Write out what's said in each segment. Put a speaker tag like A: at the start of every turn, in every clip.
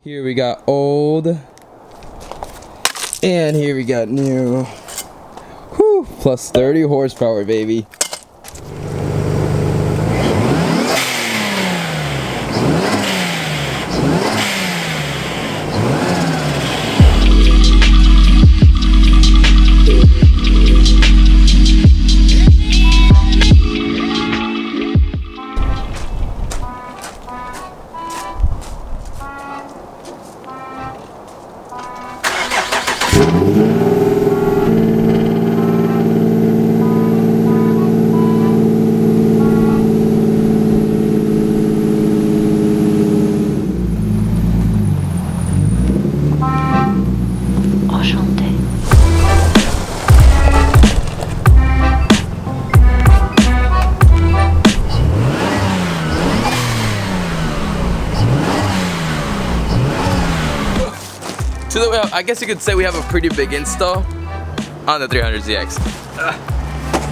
A: Here we got old. And here we got new. Whew, plus 30 horsepower, baby. So I guess you could say we have a pretty big install on the 300ZX.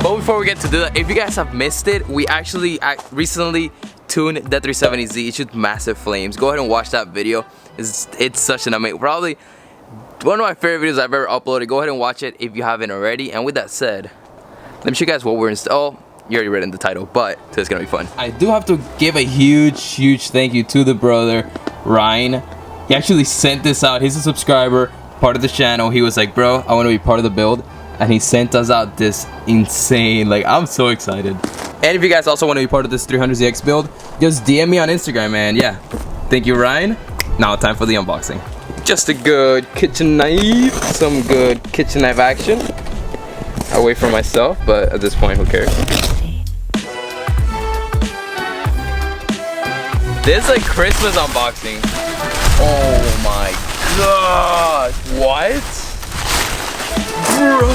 A: But before we get to do that, if you guys have missed it, we actually recently tuned the 370Z. It shoots massive flames. Go ahead and watch that video. It's such an amazing, probably one of my favorite videos I've ever uploaded. Go ahead and watch it if you haven't already. And with that said, let me show you guys what we're installing. Oh, you already read in the title, but it's gonna be fun. I do have to give a huge thank you to the brother Ryan. He actually sent this out. He's a subscriber, part of the channel. He was like, bro, I want to be part of the build. And he sent us out this insane, like, I'm so excited. And if you guys also want to be part of this 300ZX build, just DM me on Instagram, man. Yeah. Thank you, Ryan. Now time for the unboxing. Just a good kitchen knife. Some good kitchen knife action. I wait for myself, but at this point, who cares? This is like Christmas unboxing. Oh my god! What? Bro!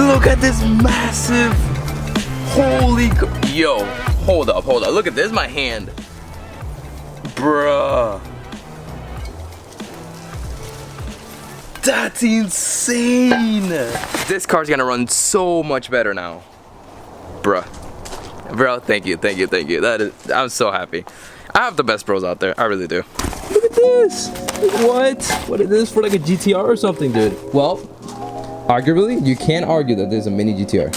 A: Look at this massive! Holy yo! Hold up! Look at this, my hand. Bruh! That's insane! This car's gonna run so much better now. Bruh. Bro, thank you. That is, I'm so happy. I have the best pros out there. I really do. Look at this. What is this for, like a GTR or something, dude? Well, arguably, you can't argue that there's a mini GTR.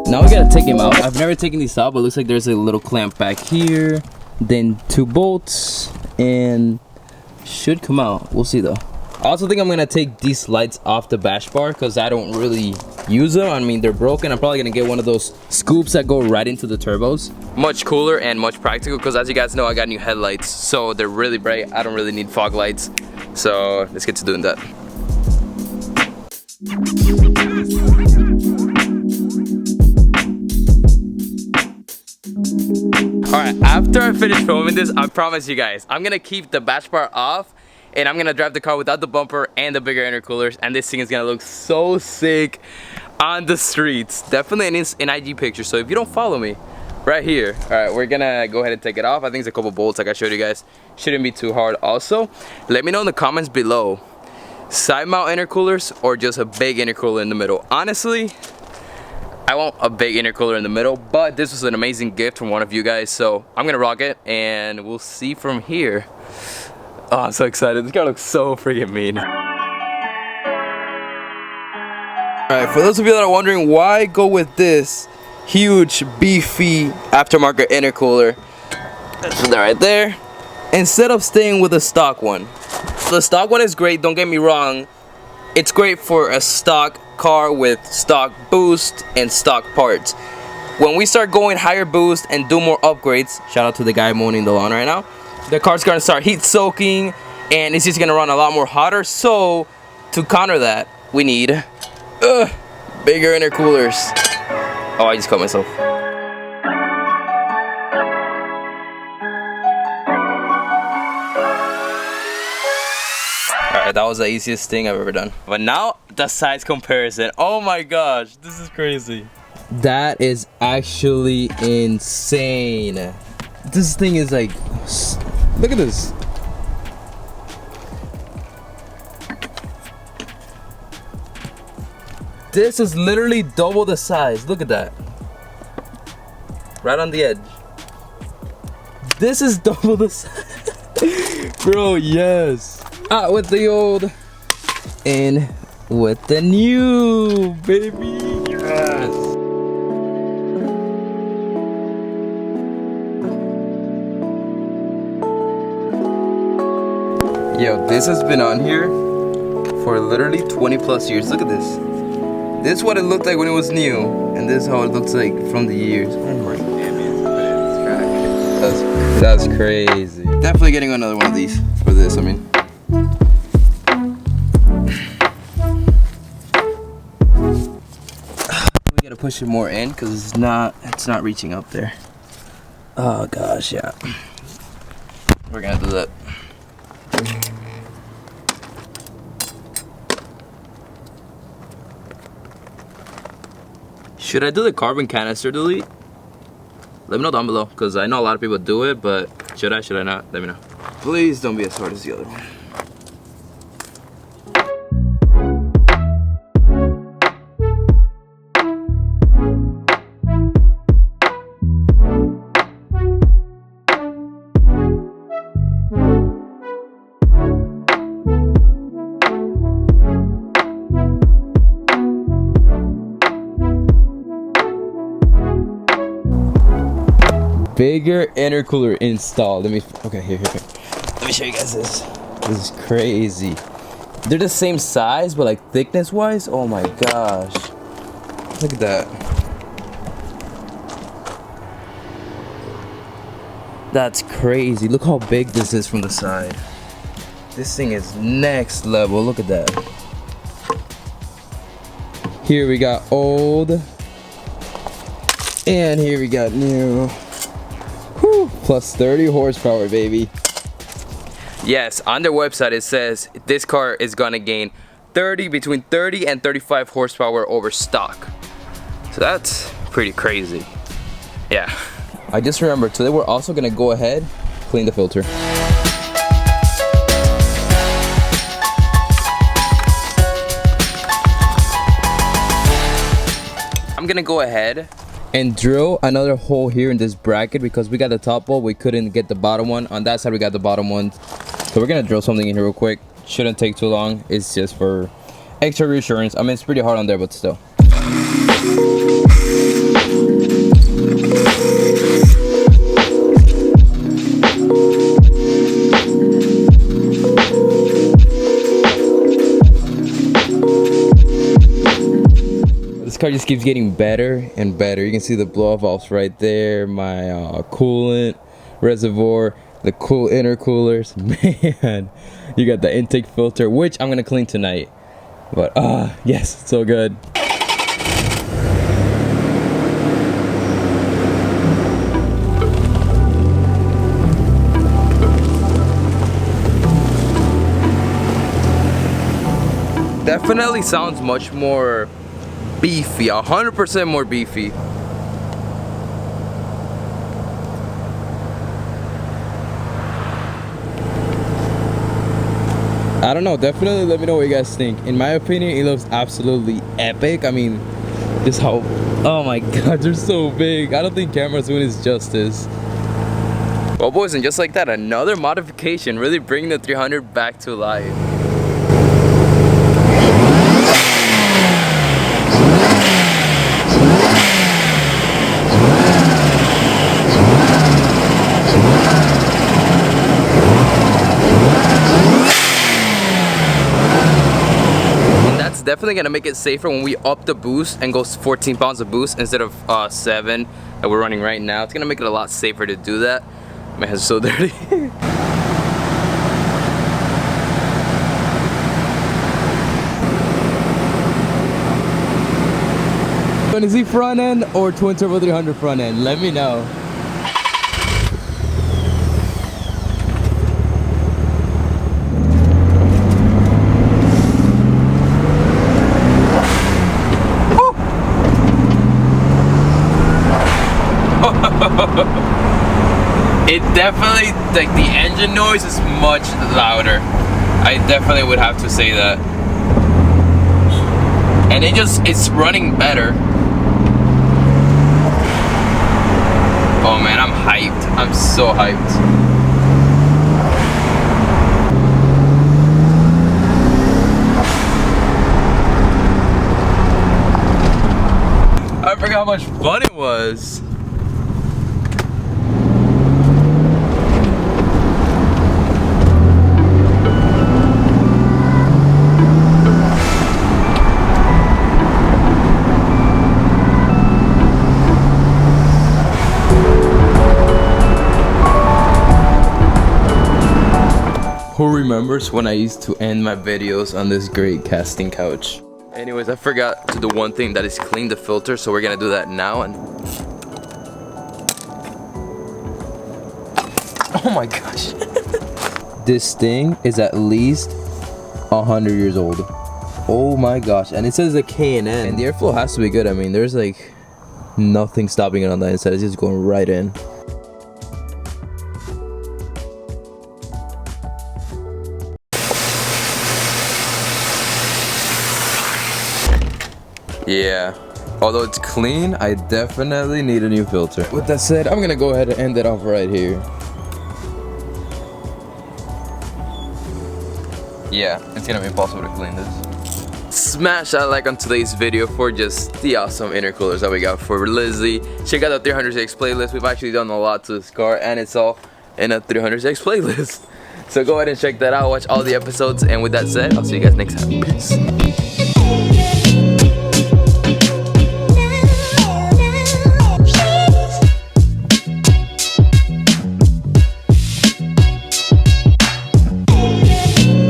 A: Now we gotta take him out. I've never taken these out, but it looks like there's a little clamp back here, then 2 bolts, and should come out. We'll see though. I also think I'm gonna take these lights off the bash bar because I don't really use them. I mean, they're broken. I'm probably gonna get one of those scoops that go right into the turbos. Much cooler and much practical because, as you guys know, I got new headlights, so they're really bright. I don't really need fog lights, so let's get to doing that. Alright, after I finish filming this, I promise you guys, I'm gonna keep the bash bar off and I'm gonna drive the car without the bumper and the bigger intercoolers, and this thing is gonna look so sick on the streets. Definitely an IG picture, so if you don't follow me, right here. Alright, we're gonna go ahead and take it off. I think it's a couple bolts like I showed you guys. Shouldn't be too hard. Also, let me know in the comments below, side mount intercoolers or just a big intercooler in the middle. Honestly, I want a big intercooler in the middle, but this was an amazing gift from one of you guys, so I'm gonna rock it and we'll see from here. Oh, I'm so excited. This car looks so freaking mean. Alright, for those of you that are wondering why go with this huge, beefy aftermarket intercooler, that's right there, instead of staying with a stock one. The stock one is great, don't get me wrong. It's great for a stock car with stock boost and stock parts. When we start going higher boost and do more upgrades, shout out to the guy mowing the lawn right now, the car's gonna start heat soaking and it's just gonna run a lot more hotter. So to counter that, we need bigger intercoolers. Oh, I just cut myself. Alright, that was the easiest thing I've ever done. But now, the size comparison. Oh my gosh, this is crazy. That is actually insane. This thing is like, look at this. This is literally double the size. Look at that. Right on the edge. This is double the size. Bro, yes. Out with the old, in with the new, baby. Yes. Yo, this has been on here for literally 20 plus years. Look at this. This is what it looked like when it was new, and this is how it looks like from the years. Oh my goodness. That's crazy. Definitely getting another one of these for this, I mean. We gotta push it more in because it's not reaching up there. Oh gosh, yeah. We're gonna do that. Should I do the carbon canister delete? Let me know down below, because I know a lot of people do it, but should I not? Let me know. Please don't be as hard as the other one. Bigger intercooler installed. Okay, here. Let me show you guys this. This is crazy. They're the same size, but like thickness wise, oh my gosh. Look at that. That's crazy. Look how big this is from the side. This thing is next level. Look at that. Here we got old. And here we got new. Whew, plus 30 horsepower, baby. Yes, on their website it says this car is gonna gain between 30 and 35 horsepower over stock. So that's pretty crazy. Yeah. I just remembered, today we're also gonna go ahead, clean the filter. I'm gonna go ahead and drill another hole here in this bracket because we got the top hole, we couldn't get the bottom one. On that side we got the bottom one. So we're gonna drill something in here real quick. Shouldn't take too long. It's just for extra reassurance. I mean, it's pretty hard on there, but still. This car just keeps getting better and better. You can see the blow-off valves right there, my coolant reservoir, the cool intercoolers. Man, you got the intake filter, which I'm gonna clean tonight. But yes, it's so good. Definitely sounds much more beefy, 100% more beefy. I don't know, definitely let me know what you guys think. In my opinion, it looks absolutely epic. I mean, just how, oh my god, they're so big. I don't think camera's doing this justice. Well boys, and just like that, another modification, really bringing the 300 back to life. Definitely gonna make it safer when we up the boost and go 14 pounds of boost instead of 7 that we're running right now. It's gonna make it a lot safer to do that. My hands are so dirty. Is he front end or twin turbo 300 front end? Let me know. It definitely, like, the engine noise is much louder. I definitely would have to say that. And it's running better. Oh man, I'm hyped. I'm so hyped. I forgot how much fun it was. Who remembers when I used to end my videos on this great casting couch? Anyways, I forgot to do one thing, that is clean the filter, so we're gonna do that now. And oh my gosh. This thing is at least 100 years old. Oh my gosh, and it says a K&N. And the airflow has to be good. I mean, there's like nothing stopping it on the inside, it's just going right in. Yeah, although it's clean, I definitely need a new filter. With that said, I'm gonna go ahead and end it off right here. Yeah, it's gonna be impossible to clean this. Smash that like on today's video for just the awesome intercoolers that we got for Lizzie. Check out the 300ZX playlist. We've actually done a lot to this car, and it's all in a 300ZX playlist. So go ahead and check that out, watch all the episodes, and with that said, I'll see you guys next time. Peace.